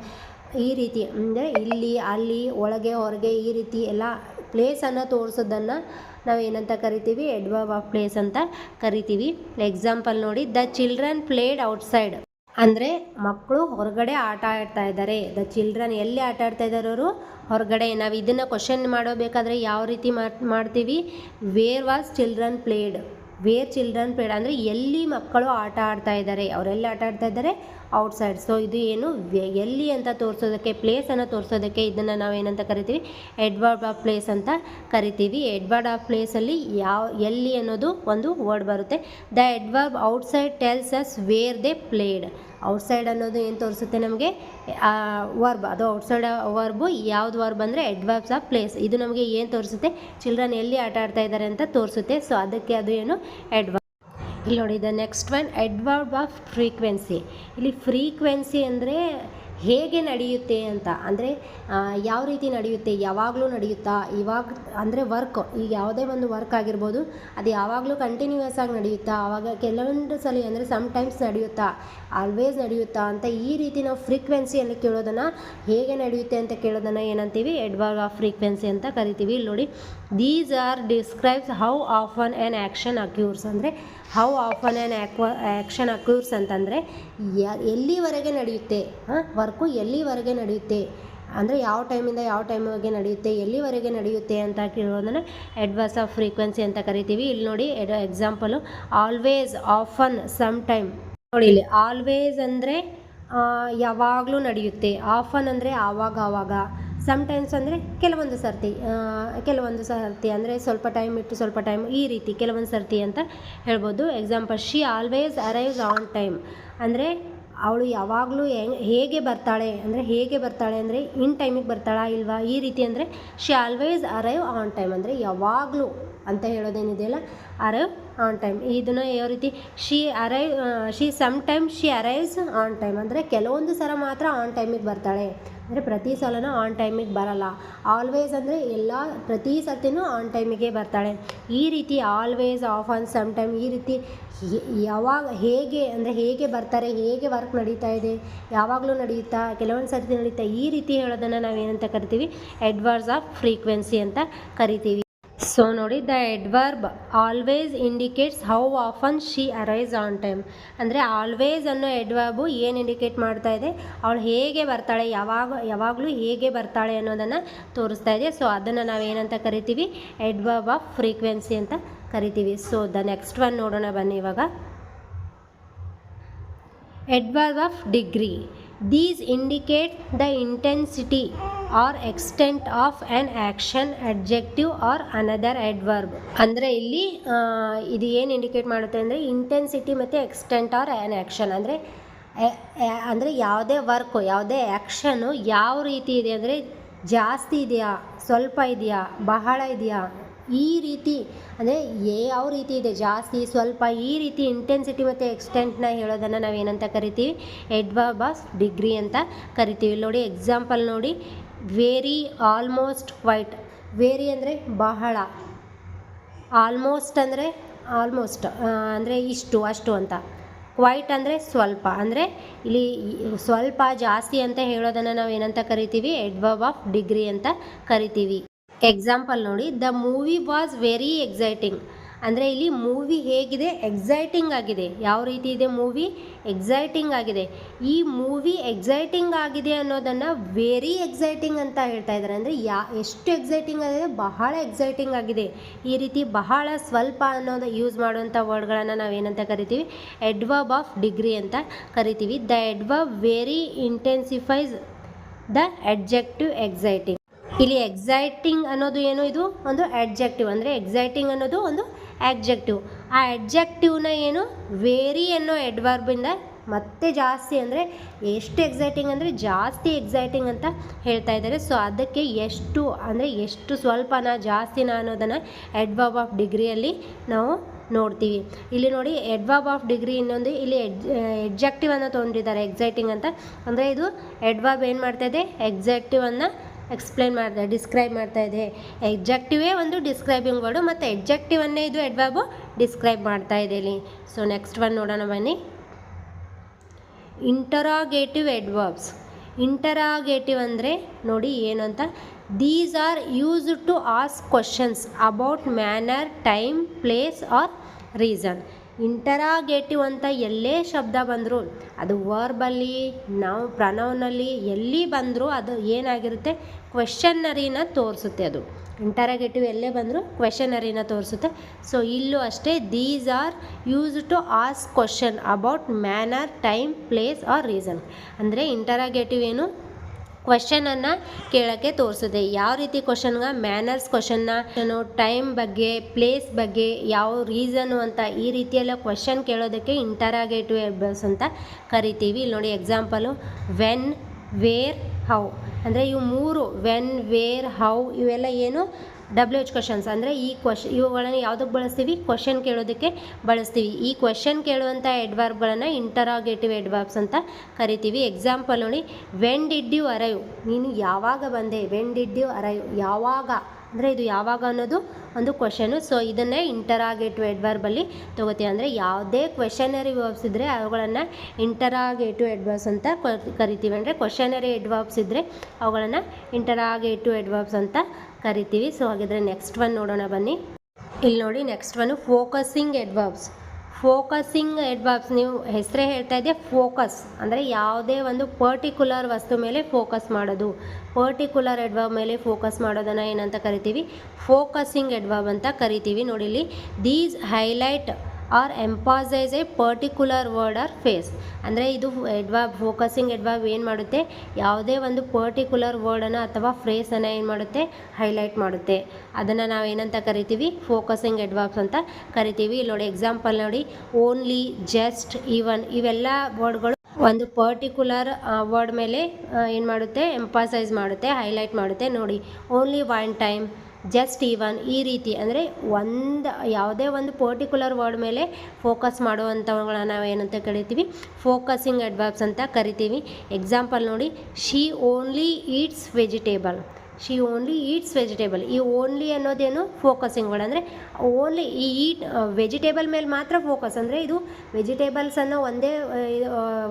ಈ ರೀತಿ ಅಂದರೆ ಇಲ್ಲಿ, ಅಲ್ಲಿ, ಒಳಗೆ, ಹೊರಗೆ, ಈ ರೀತಿ ಎಲ್ಲ ಪ್ಲೇಸನ್ನು ತೋರಿಸೋದನ್ನು ನಾವು ಏನಂತ ಕರಿತೀವಿ? ಎಡ್ವರ್ಬ್ ಆಫ್ ಪ್ಲೇಸ್ ಅಂತ ಕರಿತೀವಿ. ಎಕ್ಸಾಂಪಲ್ ನೋಡಿ, ದ ಚಿಲ್ಡ್ರನ್ ಪ್ಲೇಡ್ ಔಟ್ಸೈಡ್ ಅಂದರೆ ಮಕ್ಕಳು ಹೊರಗಡೆ ಆಟ ಆಡ್ತಾ ಇದ್ದಾರೆ. ದ ಚಿಲ್ಡ್ರನ್ ಎಲ್ಲಿ ಆಟ ಆಡ್ತಾ ಇದ್ದಾರೆ? ಅವರು ಹೊರಗಡೆ. ನಾವು ಇದನ್ನು ಕ್ವಶನ್ ಮಾಡಬೇಕಾದ್ರೆ ಯಾವ ರೀತಿ ಮಾಡ್ತೀವಿ? Where was children played, where children played ಅಂದರೆ ಎಲ್ಲಿ ಮಕ್ಕಳು ಆಟ ಆಡ್ತಾ ಇದ್ದಾರೆ, ಅವರೆಲ್ಲಿ ಆಟ ಆಡ್ತಾ ಇದ್ದಾರೆ? ಔಟ್ಸೈಡ್. ಸೊ ಇದು ಏನು ಎಲ್ಲಿ ಅಂತ ತೋರಿಸೋದಕ್ಕೆ, ಪ್ಲೇಸನ್ನು ತೋರಿಸೋದಕ್ಕೆ ಇದನ್ನು ನಾವು ಏನಂತ ಕರಿತೀವಿ? ಎಡ್ವರ್ಬ್ ಆಫ್ ಪ್ಲೇಸ್ ಅಂತ ಕರಿತೀವಿ. ಎಡ್ವರ್ಬ್ ಆಫ್ ಪ್ಲೇಸಲ್ಲಿ ಎಲ್ಲಿ ಅನ್ನೋದು ಒಂದು ವರ್ಡ್ ಬರುತ್ತೆ. The adverb outside tells us where they played. Outside ಅನ್ನೋದು ಏನು ತೋರಿಸುತ್ತೆ ನಮಗೆ? ವರ್ಬ್. ಅದು ಔಟ್ಸೈಡ್ ವರ್ಬು ಯಾವ್ದು ವರ್ಬ್ ಅಂದರೆ ಎಡ್ವರ್ಬ್ಸ್ ಆಫ್ ಪ್ಲೇಸ್. ಇದು ನಮಗೆ ಏನು ತೋರಿಸುತ್ತೆ? ಚಿಲ್ಡ್ರನ್ ಎಲ್ಲಿ ಆಟ ಆಡ್ತಾ ಇದ್ದಾರೆ ಅಂತ ತೋರಿಸುತ್ತೆ. ಸೊ ಅದಕ್ಕೆ ಅದು ಏನು? ಎಡ್ವರ್ಬ್. ಇಲ್ಲಿ ನೋಡಿ, the next one adverb off frequency. ಇಲ್ಲಿ ಫ್ರೀಕ್ವೆನ್ಸಿ ಅಂದರೆ ಹೇಗೆ ನಡೆಯುತ್ತೆ ಅಂತ, ಅಂದರೆ ಯಾವ ರೀತಿ ನಡೆಯುತ್ತೆ, ಯಾವಾಗಲೂ ನಡೆಯುತ್ತಾ, ಇವಾಗ ಅಂದರೆ ವರ್ಕ್, ಈಗ ಯಾವುದೇ ಒಂದು ವರ್ಕ್ ಆಗಿರ್ಬೋದು, ಅದು ಯಾವಾಗಲೂ ಕಂಟಿನ್ಯೂಯಸ್ ಆಗಿ ನಡೆಯುತ್ತಾ, ಆವಾಗ ಕೆಲವೊಂದು ಸಲ ಅಂದರೆ ಸಮ್ಟೈಮ್ಸ್ ನಡೆಯುತ್ತಾ, ಆಲ್ವೇಸ್ ನಡೆಯುತ್ತಾ ಅಂತ ಈ ರೀತಿ ನಾವು ಫ್ರೀಕ್ವೆನ್ಸಿಯಲ್ಲಿ ಕೇಳೋದನ್ನು, ಹೇಗೆ ನಡೆಯುತ್ತೆ ಅಂತ ಕೇಳೋದನ್ನು ಏನಂತೀವಿ? ಎಡ್ವರ್ಬ್ ಆಫ್ ಫ್ರೀಕ್ವೆನ್ಸಿ ಅಂತ ಕರಿತೀವಿ. ಇಲ್ಲಿ ನೋಡಿ, these are describes how often an action occurs ಅಂದರೆ how often an action occurs ಅಂತಂದರೆ ಎಲ್ಲಿವರೆಗೆ ನಡೆಯುತ್ತೆ, ವರ್ಕು ಎಲ್ಲಿವರೆಗೆ ನಡೆಯುತ್ತೆ ಅಂದರೆ ಯಾವ ಟೈಮಿಂದ ಯಾವ ಟೈಮಿಗೆ ನಡೆಯುತ್ತೆ, ಎಲ್ಲಿವರೆಗೆ ನಡೆಯುತ್ತೆ ಅಂತ ಕೇಳೋದನ್ನು ಎಡ್ವರ್ಬ್ಸ್ ಆಫ್ ಫ್ರೀಕ್ವೆನ್ಸಿ ಅಂತ ಕರಿತೀವಿ. ಇಲ್ಲಿ ನೋಡಿ, example always, often, some time. ನೋಡಿ ಇಲ್ಲಿ ಆಲ್ವೇಸ್ ಅಂದರೆ ಯಾವಾಗಲೂ ನಡೆಯುತ್ತೆ, ಆಫನ್ ಅಂದರೆ ಆವಾಗ, ಸಮ್ಟೈಮ್ಸ್ ಅಂದರೆ ಕೆಲವೊಂದು ಸರ್ತಿ ಅಂದರೆ ಸ್ವಲ್ಪ ಟೈಮ್ ಇಟ್ಟು ಸ್ವಲ್ಪ ಟೈಮ್, ಈ ರೀತಿ ಕೆಲವೊಂದು ಸರ್ತಿ ಅಂತ ಹೇಳ್ಬೋದು. Example, she always arrives on time ಅಂದರೆ ಅವಳು ಯಾವಾಗಲೂ ಹೇಗೆ ಬರ್ತಾಳೆ ಅಂದರೆ ಇನ್ ಟೈಮಿಗೆ ಬರ್ತಾಳಾ ಇಲ್ವಾ, ಈ ರೀತಿ ಅಂದರೆ she always arrive on time ಅಂದರೆ ಯಾವಾಗಲೂ ಅಂತ ಹೇಳೋದೇನಿದೆಯಲ್ಲ, ಅರೈವ್ ಆನ್ ಟೈಮ್. ಇದನ್ನು ಯಾವ ರೀತಿ ಶಿ ಅರೈವ್ಸ್ ಆನ್ ಟೈಮ್ ಅಂದರೆ ಕೆಲವೊಂದು ಸಲ ಮಾತ್ರ ಆನ್ ಟೈಮಿಗೆ ಬರ್ತಾಳೆ, ಅಂದರೆ ಪ್ರತಿ ಸಲನೂ ಆನ್ ಟೈಮಿಗೆ ಬರಲ್ಲ. ಆಲ್ವೇಸ್ ಅಂದರೆ ಪ್ರತಿ ಸರ್ತಿನೂ ಆನ್ ಟೈಮಿಗೆ ಬರ್ತಾಳೆ. ಈ ರೀತಿ ಆಲ್ವೇಸ್, ಆಫನ್, ಸಮ್ ಟೈಮ್ ಈ ರೀತಿ ಯಾವಾಗ ಹೇಗೆ ಬರ್ತಾರೆ, ಹೇಗೆ ವರ್ಕ್ ನಡೀತಾ ಇದೆ, ಯಾವಾಗಲೂ ನಡೆಯುತ್ತಾ, ಕೆಲವೊಂದು ಸರ್ತಿ ನಡೀತಾ, ಈ ರೀತಿ ಹೇಳೋದನ್ನು ನಾವೇನಂತ ಕರಿತೀವಿ, ಅಡ್ವರ್ಬ್ಸ್ ಆಫ್ ಫ್ರೀಕ್ವೆನ್ಸಿ ಅಂತ ಕರಿತೀವಿ. ಸೊ ನೋಡಿ, the adverb always indicates how often she arrives on time. ಅಂದರೆ ಆಲ್ವೇಸ್ ಅನ್ನೋ ಅಡ್ವರ್ಬು ಏನು ಇಂಡಿಕೇಟ್ ಮಾಡ್ತಾ ಇದೆ, ಅವಳು ಹೇಗೆ ಬರ್ತಾಳೆ, ಯಾವಾಗಲೂ ಹೇಗೆ ಬರ್ತಾಳೆ ಅನ್ನೋದನ್ನು ತೋರಿಸ್ತಾ ಇದೆ. ಸೊ ಅದನ್ನು ನಾವೇನಂತ ಕರಿತೀವಿ, ಅಡ್ವರ್ಬ್ ಆಫ್ ಫ್ರೀಕ್ವೆನ್ಸಿ ಅಂತ ಕರಿತೀವಿ. ಸೊ ದ ನೆಕ್ಸ್ಟ್ ಒನ್ ನೋಡೋಣ ಬನ್ನಿ ಇವಾಗ. Adverb of degree. These indicate the intensity or extent of an action, adjective or another adverb. ಅಂದರೆ ಇಲ್ಲಿ ಇದು ಏನು ಇಂಡಿಕೇಟ್ ಮಾಡುತ್ತೆ ಅಂದರೆ ಇಂಟೆನ್ಸಿಟಿ ಮತ್ತು ಎಕ್ಸ್ಟೆಂಟ್ ಆರ್ ಆ್ಯನ್ ಆ್ಯಕ್ಷನ್. ಅಂದರೆ ಯಾವುದೇ ವರ್ಕು, ಯಾವುದೇ ಆ್ಯಕ್ಷನು ಯಾವ ರೀತಿ ಇದೆ ಅಂದರೆ ಜಾಸ್ತಿ ಇದೆಯಾ, ಸ್ವಲ್ಪ ಇದೆಯಾ, ಬಹಳ ಇದೆಯಾ, ಈ ರೀತಿ ಅಂದರೆ ಯಾವ ರೀತಿ ಇದೆ, ಜಾಸ್ತಿ, ಸ್ವಲ್ಪ, ಈ ರೀತಿ ಇಂಟೆನ್ಸಿಟಿ ಮತ್ತು ಎಕ್ಸ್ಟೆಂಟ್ನ ಹೇಳೋದನ್ನು ನಾವೇನಂತ ಕರಿತೀವಿ, ಅಡ್ವರ್ಬ್ ಆಫ್ ಡಿಗ್ರಿ ಅಂತ ಕರಿತೀವಿ. ನೋಡಿ ಎಕ್ಸಾಂಪಲ್ ನೋಡಿ, ವೇರಿ, ಆಲ್ಮೋಸ್ಟ್, ಕ್ವೈಟ್. ವೇರಿ ಅಂದರೆ ಬಹಳ, ಆಲ್ಮೋಸ್ಟ್ ಅಂದರೆ ಇಷ್ಟು ಅಷ್ಟು ಅಂತ, ಕ್ವೈಟ್ ಅಂದರೆ ಸ್ವಲ್ಪ, ಅಂದರೆ ಇಲ್ಲಿ ಸ್ವಲ್ಪ ಜಾಸ್ತಿ ಅಂತ ಹೇಳೋದನ್ನು ನಾವು ಏನಂತ ಕರಿತೀವಿ, ಅಡ್ವರ್ಬ್ ಆಫ್ ಡಿಗ್ರಿ ಅಂತ ಕರಿತೀವಿ. ಎಕ್ಸಾಂಪಲ್ ನೋಡಿ, the movie was very exciting. ಅಂದರೆ ಇಲ್ಲಿ ಮೂವಿ ಹೇಗಿದೆ, ಎಕ್ಸೈಟಿಂಗ್ ಆಗಿದೆ. ಯಾವ ರೀತಿ ಇದೆ ಮೂವಿ, ಎಕ್ಸೈಟಿಂಗ್ ಆಗಿದೆ. ಈ ಮೂವಿ ಎಕ್ಸೈಟಿಂಗ್ ಆಗಿದೆ ಅನ್ನೋದನ್ನು ವೆರಿ ಎಕ್ಸೈಟಿಂಗ್ ಅಂತ ಹೇಳ್ತಾ ಇದ್ದಾರೆ. ಅಂದರೆ ಎಷ್ಟು ಎಕ್ಸೈಟಿಂಗ್ ಆಗಿದೆ, ಬಹಳ ಎಕ್ಸೈಟಿಂಗ್ ಆಗಿದೆ. ಈ ರೀತಿ ಬಹಳ, ಸ್ವಲ್ಪ ಅನ್ನೋದು ಯೂಸ್ ಮಾಡುವಂಥ ವರ್ಡ್ಗಳನ್ನು ನಾವೇನಂತ ಕರಿತೀವಿ, ಅಡ್ವರ್ಬ್ ಆಫ್ ಡಿಗ್ರಿ ಅಂತ ಕರಿತೀವಿ. The adverb very intensifies the adjective exciting. ಇಲ್ಲಿ ಎಕ್ಸೈಟಿಂಗ್ ಅನ್ನೋದು ಏನು, ಇದು ಒಂದು ಅಡ್ಜೆಕ್ಟಿವ್. ಅಂದರೆ ಎಕ್ಸೈಟಿಂಗ್ ಅನ್ನೋದು ಒಂದು ಆಡ್ಜೆಕ್ಟಿವ್. ಆ ಅಡ್ಜೆಕ್ಟಿವ್ನ ಏನು, ವೇರಿ ಅನ್ನೋ ಅಡ್ವರ್ಬಿಂದ ಮತ್ತೆ ಜಾಸ್ತಿ, ಅಂದರೆ ಎಷ್ಟು ಎಕ್ಸೈಟಿಂಗ್ ಅಂದರೆ ಜಾಸ್ತಿ ಎಕ್ಸೈಟಿಂಗ್ ಅಂತ ಹೇಳ್ತಾ ಇದ್ದಾರೆ. ಸೊ ಅದಕ್ಕೆ ಎಷ್ಟು ಅಂದರೆ ಎಷ್ಟು, ಸ್ವಲ್ಪನಾ ಜಾಸ್ತಿನಾ ಅನ್ನೋದನ್ನು ಅಡ್ವರ್ಬ್ ಆಫ್ ಡಿಗ್ರಿಯಲ್ಲಿ ನಾವು ನೋಡ್ತೀವಿ. ಇಲ್ಲಿ ನೋಡಿ, ಅಡ್ವರ್ಬ್ ಆಫ್ ಡಿಗ್ರಿ ಇನ್ನೊಂದು ಇಲ್ಲಿ ಅಡ್ಜೆಕ್ಟಿವನ್ನು ತೊಗೊಂಡಿದ್ದಾರೆ, ಎಕ್ಸೈಟಿಂಗ್ ಅಂತ. ಅಂದರೆ ಇದು ಅಡ್ವರ್ಬ್ ಏನು ಮಾಡ್ತಾ ಇದೆ, ಎಕ್ಸೈಟಿವನ್ನು ಡಿಸ್ಕ್ರೈಬ್ ಮಾಡ್ತಾ ಇದೆ. ಎಡ್ಜೆಕ್ಟಿವೇ ಒಂದು ಡಿಸ್ಕ್ರೈಬಿಂಗ್ ವರ್ಡು, ಮತ್ತು ಎಡ್ಜೆಕ್ಟಿವನ್ನೇ ಇದು ಅಡ್ವರ್ಬು ಡಿಸ್ಕ್ರೈಬ್ ಮಾಡ್ತಾ ಇದೆ ಇಲ್ಲಿ. ಸೊ ನೆಕ್ಸ್ಟ್ ಒನ್ ನೋಡೋಣ ಬನ್ನಿ. Interrogative adverbs. ಇಂಟರಾಗೇಟಿವ್ ಅಂದರೆ ನೋಡಿ ಏನು ಅಂತ, these are used to ask questions about manner, time, place or reason. Interrogative ಅಂತ ಎಲ್ಲೇ ಶಬ್ದ ಬಂದರೂ, ಅದು ವರ್ಬಲ್ಲಿ, ನಾವು ಪ್ರನೌನಲ್ಲಿ ಎಲ್ಲಿ ಬಂದರೂ ಅದು ಏನಾಗಿರುತ್ತೆ, ಕ್ವೆಶನ್ನರಿನ ತೋರಿಸುತ್ತೆ. ಅದು ಇಂಟರಾಗೇಟಿವ್ ಎಲ್ಲೇ ಬಂದರೂ ಕ್ವೆಶನರಿನ ತೋರಿಸುತ್ತೆ. ಸೊ ಇಲ್ಲೂ ಅಷ್ಟೇ, these are used to ask question about manner, time, place or reason. ಅಂದರೆ ಇಂಟರಾಗೇಟಿವ್ ಏನು, ಕ್ವೆಶನನ್ನು ಕೇಳೋಕ್ಕೆ ತೋರಿಸುತ್ತೆ. ಯಾವ ರೀತಿ ಕ್ವೆಶನ್ಗೆ, ಮ್ಯಾನರ್ಸ್ ಕ್ವೆಶನ್ನ, ಟೈಮ್ ಬಗ್ಗೆ, ಪ್ಲೇಸ್ ಬಗ್ಗೆ, ಯಾವ ರೀಸನು ಅಂತ, ಈ ರೀತಿಯೆಲ್ಲ ಕ್ವೆಶನ್ ಕೇಳೋದಕ್ಕೆ ಇಂಟರಾಗೇಟಿವ್ ಅಡ್ವರ್ಬ್ಸ್ ಅಂತ ಕರಿತೀವಿ. ಇಲ್ಲಿ ನೋಡಿ ಎಕ್ಸಾಂಪಲು, ವೆನ್, ವೇರ್, ಹೌ. ಅಂದರೆ ಇವು ಮೂರು, ವೆನ್, ವೇರ್, ಹೌ, ಇವೆಲ್ಲ ಏನು, WH ಕ್ವಶನ್ಸ್. ಅಂದರೆ ಇವುಗಳನ್ನು ಯಾವುದಕ್ಕೆ ಬಳಸ್ತೀವಿ, ಕ್ವಶನ್ ಕೇಳೋದಕ್ಕೆ ಬಳಸ್ತೀವಿ. ಈ ಕ್ವಶನ್ ಕೇಳುವಂಥ ಅಡ್ವರ್ಬ್ಗಳನ್ನು ಇಂಟರಾಗೇಟಿವ್ ಅಡ್ವರ್ಬ್ಸ್ ಅಂತ ಕರಿತೀವಿ. ಎಕ್ಸಾಂಪಲ್ ನೋಡಿ, ವೆನ್ ಡಿಡ್ ಯು ಅರೈವ್, ನೀನು ಯಾವಾಗ ಬಂದೆ, ವೆನ್ ಡಿಡ್ ಯು ಅರೈವ್, ಯಾವಾಗ, ಅಂದರೆ ಇದು ಯಾವಾಗ ಅನ್ನೋದು ಒಂದು ಕ್ವಶನು. ಸೊ ಇದನ್ನೇ ಇಂಟರಾಗೇಟಿವ್ ಅಡ್ವರ್ಬಲ್ಲಿ ತೊಗೋತೀವಿ. ಅಂದರೆ ಯಾವುದೇ ಕ್ವೆಶನರಿ ವರ್ಬ್ಸ್ ಇದ್ದರೆ ಅವುಗಳನ್ನು ಇಂಟರಾಗೇಟಿವ್ ಅಡ್ವರ್ಬ್ಸ್ ಅಂತ ಕರಿತೀವಿ. ಅಂದರೆ ಕ್ವೆಶನರಿ ಅಡ್ವರ್ಬ್ಸ್ ಇದ್ದರೆ ಅವುಗಳನ್ನು ಇಂಟರಾಗೇಟಿವ್ ಅಡ್ವರ್ಬ್ಸ್ ಅಂತ ಕರಿತೀವಿ. ಸೊ ಹಾಗಿದ್ರೆ ನೆಕ್ಸ್ಟ್ ಒನ್ ನೋಡೋಣ ಬನ್ನಿ. ಇಲ್ಲಿ ನೋಡಿ next one focusing adverbs. Focusing adverbs, ನೀವು ಹೆಸರೇ ಹೇಳ್ತಾ ಇದೆ, ಫೋಕಸ್ ಅಂದರೆ ಯಾವುದೇ ಒಂದು ಪರ್ಟಿಕ್ಯುಲರ್ ವಸ್ತು ಮೇಲೆ ಫೋಕಸ್ ಮಾಡೋದು. ಪರ್ಟಿಕ್ಯುಲರ್ ಅಡ್ವರ್ಬ್ ಮೇಲೆ ಫೋಕಸ್ ಮಾಡೋದನ್ನು ಏನಂತ ಕರಿತೀವಿ, ಫೋಕಸಿಂಗ್ ಅಡ್ವರ್ಬ್ ಅಂತ ಕರಿತೀವಿ. ನೋಡಿ ಇಲ್ಲಿ, these highlight or emphasise a particular word or phrase. ಅಂದರೆ ಇದು ಅಡ್ವರ್ಬ್, ಫೋಕಸಿಂಗ್ ಅಡ್ವರ್ಬ್ ಏನು ಮಾಡುತ್ತೆ, ಯಾವುದೇ ಒಂದು ಪರ್ಟಿಕ್ಯುಲರ್ ವರ್ಡನ್ನು ಅಥವಾ ಫ್ರೇಸನ್ನು ಏನು ಮಾಡುತ್ತೆ, ಹೈಲೈಟ್ ಮಾಡುತ್ತೆ. ಅದನ್ನು ನಾವು ಏನಂತ ಕರಿತೀವಿ, ಫೋಕಸಿಂಗ್ ಅಡ್ವರ್ಬ್ಸ್ ಅಂತ ಕರಿತೀವಿ. ಇಲ್ಲಿ ನೋಡಿ ಎಕ್ಸಾಂಪಲ್ ನೋಡಿ, ಓನ್ಲಿ, ಜಸ್ಟ್, ಈವನ್, ಇವೆಲ್ಲ ವರ್ಡ್ಗಳು ಒಂದು ಪರ್ಟಿಕ್ಯುಲರ್ ವರ್ಡ್ ಮೇಲೆ ಏನು ಮಾಡುತ್ತೆ, ಎಂಪಾಸೈಸ್ ಮಾಡುತ್ತೆ, ಹೈಲೈಟ್ ಮಾಡುತ್ತೆ. ನೋಡಿ, only one time, just even ಈ ರೀತಿ ಅಂದರೆ ಯಾವುದೇ ಒಂದು ಪರ್ಟಿಕ್ಯುಲರ್ ವರ್ಡ್ ಮೇಲೆ ಫೋಕಸ್ ಮಾಡುವಂಥವುಗಳನ್ನ ನಾವು ಏನಂತ ಕರಿತೀವಿ ಫೋಕಸಿಂಗ್ ಅಡ್ವರ್ಬ್ಸ್ ಅಂತ ಕರಿತೀವಿ. ಎಕ್ಸಾಂಪಲ್ ನೋಡಿ, she only eats vegetable. She only eats vegetable. ಈ ಓನ್ಲಿ ಅನ್ನೋದೇನು ಫೋಕಸಿಂಗ್ ವರ್ಡ್. ಅಂದರೆ ಓನ್ಲಿ ಈ ವೆಜಿಟೇಬಲ್ ಮೇಲೆ ಮಾತ್ರ ಫೋಕಸ್, ಅಂದರೆ ಇದು ವೆಜಿಟೇಬಲ್ಸ್ ಅನ್ನೋ ಒಂದೇ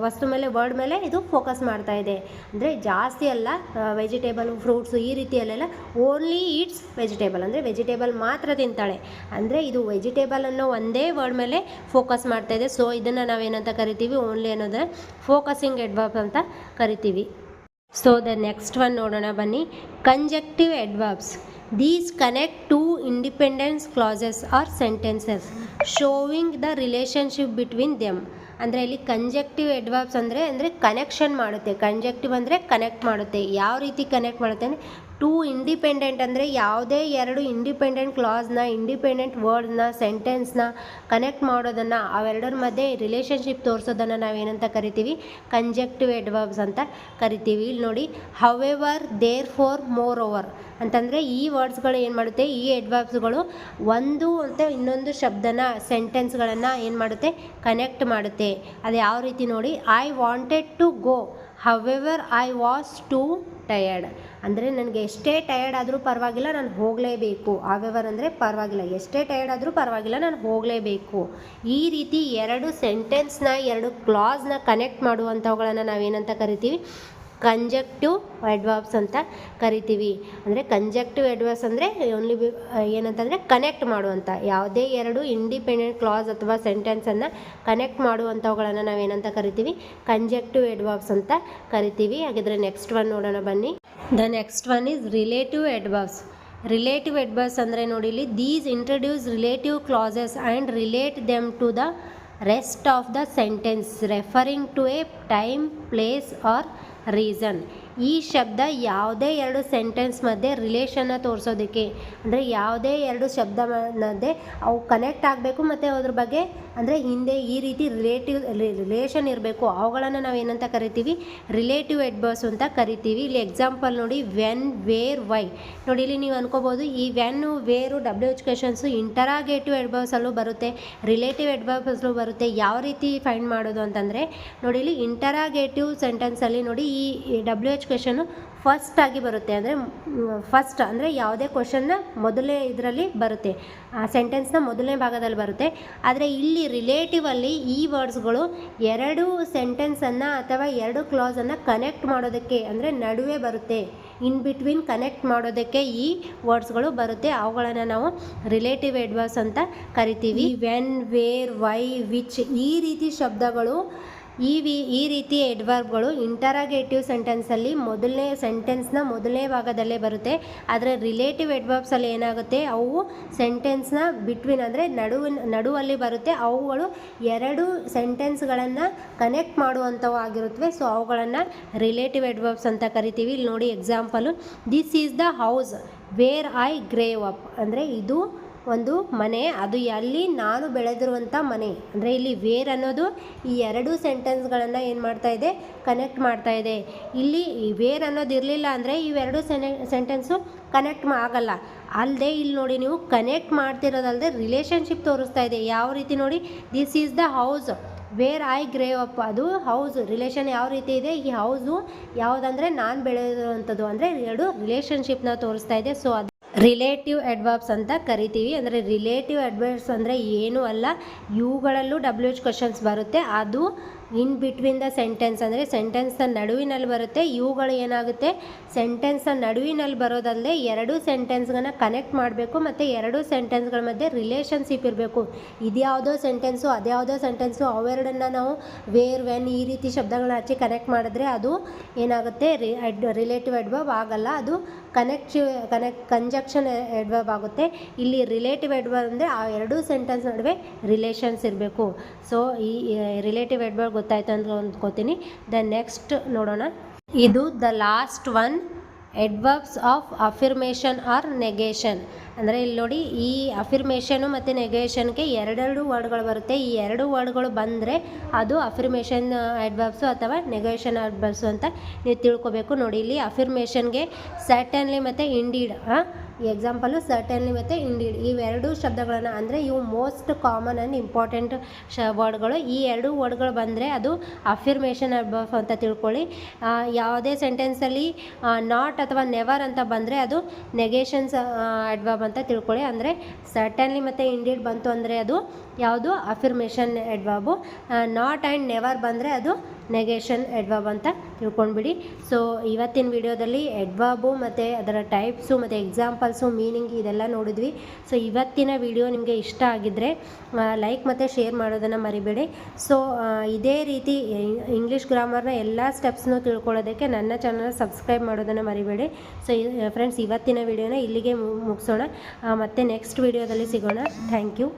ವಸ್ತು ಮೇಲೆ ವರ್ಡ್ ಮೇಲೆ ಇದು ಫೋಕಸ್ ಮಾಡ್ತಾ ಇದೆ. ಅಂದರೆ ಜಾಸ್ತಿ ಅಲ್ಲ, ವೆಜಿಟೇಬಲ್ ಫ್ರೂಟ್ಸು ಈ ರೀತಿಯಲ್ಲೆಲ್ಲ ಓನ್ಲಿ ಈಟ್ಸ್ ವೆಜಿಟೇಬಲ್ ಅಂದರೆ ವೆಜಿಟೇಬಲ್ ಮಾತ್ರ ತಿಂತಾಳೆ. ಅಂದರೆ ಇದು ವೆಜಿಟೇಬಲ್ ಅನ್ನೋ ಒಂದೇ ವರ್ಡ್ ಮೇಲೆ ಫೋಕಸ್ ಮಾಡ್ತಾ ಇದೆ. ಸೊ ಇದನ್ನು ನಾವೇನಂತ ಕರಿತೀವಿ, ಓನ್ಲಿ ಅನ್ನೋದನ್ನ ಫೋಕಸಿಂಗ್ ಅಡ್ವರ್ಬ್ ಅಂತ ಕರಿತೀವಿ. ಸೊ ದ ನೆಕ್ಸ್ಟ್ ಒನ್ ನೋಡೋಣ ಬನ್ನಿ. ಕಂಜಕ್ಟಿವ್ adverbs. These connect two independent clauses or sentences showing the relationship between them. ಅಂದರೆ ಇಲ್ಲಿ ಕಂಜಕ್ಟಿವ್ ಅಡ್ವರ್ಬ್ಸ್ ಅಂದರೆ ಕನೆಕ್ಷನ್ ಮಾಡುತ್ತೆ. ಕಂಜಕ್ಟಿವ್ ಅಂದರೆ ಕನೆಕ್ಟ್ ಮಾಡುತ್ತೆ. ಯಾವ ರೀತಿ ಕನೆಕ್ಟ್ ಮಾಡುತ್ತೆ ಅಂದರೆ ಟೂ ಇಂಡಿಪೆಂಡೆಂಟ್ ಅಂದರೆ ಯಾವುದೇ ಎರಡು ಇಂಡಿಪೆಂಡೆಂಟ್ ಕ್ಲಾಸ್ನ, ಇಂಡಿಪೆಂಡೆಂಟ್ ವರ್ಡ್ನ, ಸೆಂಟೆನ್ಸ್ನ ಕನೆಕ್ಟ್ ಮಾಡೋದನ್ನು, ಅವೆರಡರ ಮಧ್ಯೆ ರಿಲೇಷನ್ಶಿಪ್ ತೋರಿಸೋದನ್ನು ನಾವೇನಂತ ಕರಿತೀವಿ ಕಂಜಕ್ಟಿವ್ ಅಡ್ವರ್ಬ್ಸ್ ಅಂತ ಕರಿತೀವಿ. ಇಲ್ಲಿ ನೋಡಿ, however, therefore, moreover ಅಂತಂದರೆ ಈ ವರ್ಡ್ಸ್ಗಳು ಏನು ಮಾಡುತ್ತೆ, ಈ ಅಡ್ವರ್ಬ್ಸ್ಗಳು ಒಂದು ಅಂತ ಇನ್ನೊಂದು ಶಬ್ದನ, ಸೆಂಟೆನ್ಸ್ಗಳನ್ನು ಏನು ಮಾಡುತ್ತೆ ಕನೆಕ್ಟ್ ಮಾಡುತ್ತೆ. ಅದು ಯಾವ ರೀತಿ ನೋಡಿ, I wanted to go however I was too tired. ಅಂದರೆ ನನಗೆ ಎಷ್ಟೇ ಟಯರ್ಡ್ ಆದರೂ ಪರವಾಗಿಲ್ಲ, ನಾನು ಹೋಗಲೇಬೇಕು. ಹವೆವರ್ ಅಂದರೆ ಪರವಾಗಿಲ್ಲ, ಎಷ್ಟೇ ಟಯರ್ಡ್ ಆದರೂ ಪರವಾಗಿಲ್ಲ, ನಾನು ಹೋಗಲೇಬೇಕು. ಈ ರೀತಿ ಎರಡು ಸೆಂಟೆನ್ಸ್ನ, ಎರಡು ಕ್ಲಾಸ್ನ ಕನೆಕ್ಟ್ ಮಾಡುವಂಥವುಗಳನ್ನು ನಾವೇನಂತ ಕರಿತೀವಿ ಕಂಜಕ್ಟಿವ್ ಅಡ್ವರ್ಬ್ಸ್ ಅಂತ ಕರಿತೀವಿ. ಅಂದರೆ ಕಂಜಕ್ಟಿವ್ ಅಡ್ವರ್ಬ್ಸ್ ಅಂದರೆ ಓನ್ಲಿ ಏನಂತಂದರೆ ಕನೆಕ್ಟ್ ಮಾಡುವಂಥ, ಯಾವುದೇ ಎರಡು ಇಂಡಿಪೆಂಡೆಂಟ್ ಕ್ಲಾಸ್ ಅಥವಾ ಸೆಂಟೆನ್ಸನ್ನು ಕನೆಕ್ಟ್ ಮಾಡುವಂಥವುಗಳನ್ನು ನಾವೇನಂತ ಕರಿತೀವಿ ಕಂಜಕ್ಟಿವ್ ಅಡ್ವರ್ಬ್ಸ್ ಅಂತ ಕರಿತೀವಿ. ಹಾಗಿದ್ರೆ ನೆಕ್ಸ್ಟ್ ಒನ್ ನೋಡೋಣ ಬನ್ನಿ. The next one is relative adverbs. Relative adverbs ಅಂದರೆ ನೋಡಿ ಇಲ್ಲಿ, these introduce relative clauses and relate them to the rest of the sentence referring to a time, place or reason. ಈ ಶಬ್ದ ಯಾವುದೇ ಎರಡು ಸೆಂಟೆನ್ಸ್ ಮಧ್ಯೆ ರಿಲೇಷನ್ನ ತೋರಿಸೋದಕ್ಕೆ, ಅಂದರೆ ಯಾವುದೇ ಎರಡು ಶಬ್ದ ಮಧ್ಯೆ ಅವು ಕನೆಕ್ಟ್ ಆಗಬೇಕು ಮತ್ತು ಅದ್ರ ಬಗ್ಗೆ ಅಂದರೆ ಹಿಂದೆ ಈ ರೀತಿ ರಿಲೇಷನ್ ಇರಬೇಕು, ಅವುಗಳನ್ನು ನಾವು ಏನಂತ ಕರಿತೀವಿ ರಿಲೇಟಿವ್ ಅಡ್ವರ್ಬ್ಸ್ ಅಂತ ಕರಿತೀವಿ. ಇಲ್ಲಿ ಎಕ್ಸಾಂಪಲ್ ನೋಡಿ, ವೆನ್, ವೇರ್, ವೈ. ನೋಡಿ ಇಲ್ಲಿ ನೀವು ಅನ್ಕೋಬೋದು, ಈ ವೆನ್ನು, ವೇರು, WH ಕ್ವೆಶನ್ಸು ಇಂಟರಾಗೇಟಿವ್ ಅಡ್ವರ್ಬ್ಸಲ್ಲೂ ಬರುತ್ತೆ, ರಿಲೇಟಿವ್ ಅಡ್ವರ್ಬ್ಸಲ್ಲೂ ಬರುತ್ತೆ. ಯಾವ ರೀತಿ ಫೈಂಡ್ ಮಾಡೋದು ಅಂತಂದರೆ ನೋಡಿ, ಇಲ್ಲಿ ಇಂಟರಾಗೇಟಿವ್ ಸೆಂಟೆನ್ಸಲ್ಲಿ ನೋಡಿ ಈ WH ಕ್ವೆಶನ್ನು ಫಸ್ಟ್ ಆಗಿ ಬರುತ್ತೆ. ಅಂದರೆ ಫಸ್ಟ್ ಅಂದರೆ ಯಾವುದೇ ಕ್ವೆಶನ್ನ ಮೊದಲನೇ ಇದರಲ್ಲಿ ಬರುತ್ತೆ, ಆ ಸೆಂಟೆನ್ಸ್ನ ಮೊದಲನೇ ಭಾಗದಲ್ಲಿ ಬರುತ್ತೆ. ಆದರೆ ಇಲ್ಲಿ ರಿಲೇಟಿವಲ್ಲಿ ಈ ವರ್ಡ್ಸ್ಗಳು ಎರಡು ಸೆಂಟೆನ್ಸನ್ನು ಅಥವಾ ಎರಡು ಕ್ಲಾಸನ್ನು ಕನೆಕ್ಟ್ ಮಾಡೋದಕ್ಕೆ, ಅಂದರೆ ನಡುವೆ ಬರುತ್ತೆ, ಇನ್ ಬಿಟ್ವೀನ್ ಕನೆಕ್ಟ್ ಮಾಡೋದಕ್ಕೆ ಈ ವರ್ಡ್ಸ್ಗಳು ಬರುತ್ತೆ. ಅವುಗಳನ್ನು ನಾವು ರಿಲೇಟಿವ್ ಅಡ್ವರ್ಬ್ಸ್ ಅಂತ ಕರಿತೀವಿ. ವೆನ್, ವೇರ್, ವೈ, ವಿಚ್ ಈ ರೀತಿ ಶಬ್ದಗಳು, ಈ ರೀತಿ ಅಡ್ವರ್ಬ್ಗಳು ಇಂಟರಾಗೇಟಿವ್ ಸೆಂಟೆನ್ಸಲ್ಲಿ ಮೊದಲನೇ ಸೆಂಟೆನ್ಸ್ನ ಮೊದಲನೇ ಭಾಗದಲ್ಲೇ ಬರುತ್ತೆ. ಆದರೆ ರಿಲೇಟಿವ್ ಅಡ್ವರ್ಬ್ಸಲ್ಲಿ ಏನಾಗುತ್ತೆ, ಅವು ಸೆಂಟೆನ್ಸ್ನ ಬಿಟ್ವೀನ್ ಅಂದರೆ ನಡುವಲ್ಲಿ ಬರುತ್ತೆ. ಅವುಗಳು ಎರಡು ಸೆಂಟೆನ್ಸ್ಗಳನ್ನು ಕನೆಕ್ಟ್ ಮಾಡುವಂಥವು ಆಗಿರುತ್ತವೆ. ಸೊ ಅವುಗಳನ್ನು ರಿಲೇಟಿವ್ ಅಡ್ವರ್ಬ್ಸ್ ಅಂತ ಕರಿತೀವಿ. ಇಲ್ಲಿ ನೋಡಿ example, this is the house where I grave up. ಅಂದರೆ ಇದು ಒಂದು ಮನೆ, ಅದು ಎಲ್ಲಿ ನಾನು ಬೆಳೆದಿರುವಂಥ ಮನೆ. ಅಂದರೆ ಇಲ್ಲಿ ವೇರ್ ಅನ್ನೋದು ಈ ಎರಡು ಸೆಂಟೆನ್ಸ್ಗಳನ್ನು ಏನು ಮಾಡ್ತಾ ಇದೆ ಕನೆಕ್ಟ್ ಮಾಡ್ತಾ ಇದೆ. ಇಲ್ಲಿ ಈ ವೇರ್ ಅನ್ನೋದು ಇರಲಿಲ್ಲ ಅಂದರೆ ಇವೆರಡು ಸೆಂಟೆನ್ಸು ಕನೆಕ್ಟ್ ಆಗಲ್ಲ. ಅಲ್ಲದೆ ಇಲ್ಲಿ ನೋಡಿ ನೀವು ಕನೆಕ್ಟ್ ಮಾಡ್ತಿರೋದಲ್ಲದೆ ರಿಲೇಷನ್ಶಿಪ್ ತೋರಿಸ್ತಾ ಇದೆ. ಯಾವ ರೀತಿ ನೋಡಿ, this is the house where I grave up. ಅದು ಹೌಸ್ ರಿಲೇಷನ್ ಯಾವ ರೀತಿ ಇದೆ, ಈ ಹೌಸು ಯಾವುದಂದರೆ ನಾನು ಬೆಳೆದಿರುವಂಥದ್ದು, ಅಂದರೆ ಎರಡು ರಿಲೇಷನ್ಶಿಪ್ನ ತೋರಿಸ್ತಾ ಇದೆ. ಸೊ ಅದು ರಿಲೇಟಿವ್ ಅಡ್ವರ್ಬ್ಸ್ ಅಂತ ಕರಿತೀವಿ. ಅಂದರೆ ರಿಲೇಟಿವ್ ಅಡ್ವರ್ಬ್ಸ್ ಅಂದರೆ ಏನೂ ಅಲ್ಲ, ಇವುಗಳಲ್ಲೂ WH ಕ್ವೆಶನ್ಸ್ ಬರುತ್ತೆ. ಅದು ಇನ್ ಬಿಟ್ವೀನ್ ದ ಸೆಂಟೆನ್ಸ್ ಅಂದರೆ ಸೆಂಟೆನ್ಸ್ನ ನಡುವಿನಲ್ಲಿ ಬರುತ್ತೆ. ಇವುಗಳು ಏನಾಗುತ್ತೆ, ಸೆಂಟೆನ್ಸ್ನ ನಡುವಿನಲ್ಲಿ ಬರೋದಲ್ಲದೆ ಎರಡು ಸೆಂಟೆನ್ಸ್ಗಳನ್ನ ಕನೆಕ್ಟ್ ಮಾಡಬೇಕು ಮತ್ತು ಎರಡು ಸೆಂಟೆನ್ಸ್ಗಳ ಮಧ್ಯೆ ರಿಲೇಷನ್ಶಿಪ್ ಇರಬೇಕು. ಇದ್ಯಾವುದೋ ಸೆಂಟೆನ್ಸು ಅದ್ಯಾವುದೋ ಸೆಂಟೆನ್ಸು ಅವೆರಡನ್ನು ನಾವು ವೇರ್, ವೆನ್ ಈ ರೀತಿ ಶಬ್ದಗಳನ್ನ ಹಚ್ಚಿ ಕನೆಕ್ಟ್ ಮಾಡಿದ್ರೆ ಅದು ಏನಾಗುತ್ತೆ ರಿಲೇಟಿವ್ ಅಡ್ವರ್ಬ್ ಆಗಲ್ಲ, ಅದು ಕಂಜಕ್ಷನ್ ಅಡ್ವರ್ಬ್ ಆಗುತ್ತೆ. ಇಲ್ಲಿ ರಿಲೇಟಿವ್ ಅಡ್ವರ್ಬ್ ಅಂದರೆ ಆ ಎರಡು ಸೆಂಟೆನ್ಸ್ ನಡುವೆ ರಿಲೇಷನ್ಸ್ ಇರಬೇಕು. ಸೊ ಈ ರಿಲೇಟಿವ್ ಅಡ್ವರ್ಬ್ ಗೊತ್ತಾಯ್ತು ಅಂತ ಅಂದ್ಕೋತೀನಿ. ದ ನೆಕ್ಸ್ಟ್ ನೋಡೋಣ, ಇದು the last one, adverbs of affirmation or negation. ಅಂದರೆ ಇಲ್ಲಿ ನೋಡಿ, ಈ ಅಫಿರ್ಮೇಷನು ಮತ್ತು ನೆಗೇಷನ್ಗೆ ಎರಡೆರಡು ವರ್ಡ್ಗಳು ಬರುತ್ತೆ. ಈ ಎರಡು ವರ್ಡ್ಗಳು ಬಂದರೆ ಅದು ಅಫಿರ್ಮೇಷನ್ ಅಡ್ವರ್ಬ್ಸು ಅಥವಾ ನೆಗೇಷನ್ ಅಡ್ವರ್ಬ್ಸು ಅಂತ ನೀವು ತಿಳ್ಕೊಬೇಕು. ನೋಡಿ ಇಲ್ಲಿ ಅಫಿರ್ಮೇಷನ್ಗೆ ಸರ್ಟನ್ಲಿ ಮತ್ತು ಇಂಡೀಡ್ ಈ ಎಕ್ಸಾಂಪಲು ಸರ್ಟನ್ಲಿ ಮತ್ತು ಇಂಡೀಡ್ ಇವೆರಡು ಶಬ್ದಗಳನ್ನು ಅಂದರೆ ಇವು ಮೋಸ್ಟ್ ಕಾಮನ್ ಆ್ಯಂಡ್ ಇಂಪಾರ್ಟೆಂಟ್ ವರ್ಡ್ಗಳು. ಈ ಎರಡು ವರ್ಡ್ಗಳು ಬಂದರೆ ಅದು ಅಫಿರ್ಮೇಷನ್ ಅಡ್ವರ್ಬ್ ಅಂತ ತಿಳ್ಕೊಳ್ಳಿ. ಯಾವುದೇ ಸೆಂಟೆನ್ಸಲ್ಲಿ ನಾಟ್ ಅಥವಾ ನೆವರ್ ಅಂತ ಬಂದರೆ ಅದು ನೆಗೇಷನ್ಸ್ ಅಡ್ವರ್ಬ್ ಅಂತ ತಿಳ್ಕೊಳ್ಳಿ. ಅಂದರೆ ಸರ್ಟನ್ಲಿ ಮತ್ತು ಇಂಡೀಡ್ ಬಂತು ಅಂದರೆ ಅದು ಯಾವುದು ಅಫಿರ್ಮೇಷನ್ ಅಡ್ವರ್ಬು. ನಾಟ್ ಆ್ಯಂಡ್ ನೆವರ್ ಬಂದರೆ ಅದು ನೆಗೇಷನ್ ಅಡ್ವರ್ಬ್ ಅಂತ ತಿಳ್ಕೊಂಡ್ಬಿಡಿ. ಸೊ ಇವತ್ತಿನ ವಿಡಿಯೋದಲ್ಲಿ ಅಡ್ವರ್ಬು ಮತ್ತು ಅದರ ಟೈಪ್ಸು ಮತ್ತು ಎಕ್ಸಾಂಪಲ್ಸು ಮೀನಿಂಗ್ ಇದೆಲ್ಲ ನೋಡಿದ್ವಿ. ಸೊ ಇವತ್ತಿನ ವಿಡಿಯೋ ನಿಮಗೆ ಇಷ್ಟ ಆಗಿದ್ದರೆ ಲೈಕ್ ಮತ್ತು ಶೇರ್ ಮಾಡೋದನ್ನು ಮರಿಬೇಡಿ. ಸೊ ಇದೇ ರೀತಿ ಇಂಗ್ಲೀಷ್ ಗ್ರಾಮರ್ನ ಎಲ್ಲ ಸ್ಟೆಪ್ಸ್ನೂ ತಿಳ್ಕೊಳ್ಳೋದಕ್ಕೆ ನನ್ನ ಚಾನಲ್ ಸಬ್ಸ್ಕ್ರೈಬ್ ಮಾಡೋದನ್ನು ಮರಿಬೇಡಿ. ಸೊ ಫ್ರೆಂಡ್ಸ್ ಇವತ್ತಿನ ವಿಡಿಯೋನ ಇಲ್ಲಿಗೆ ಮುಗಿಸೋಣ. ಮತ್ತು ನೆಕ್ಸ್ಟ್ ವಿಡಿಯೋದಲ್ಲಿ ಸಿಗೋಣ. Thank you.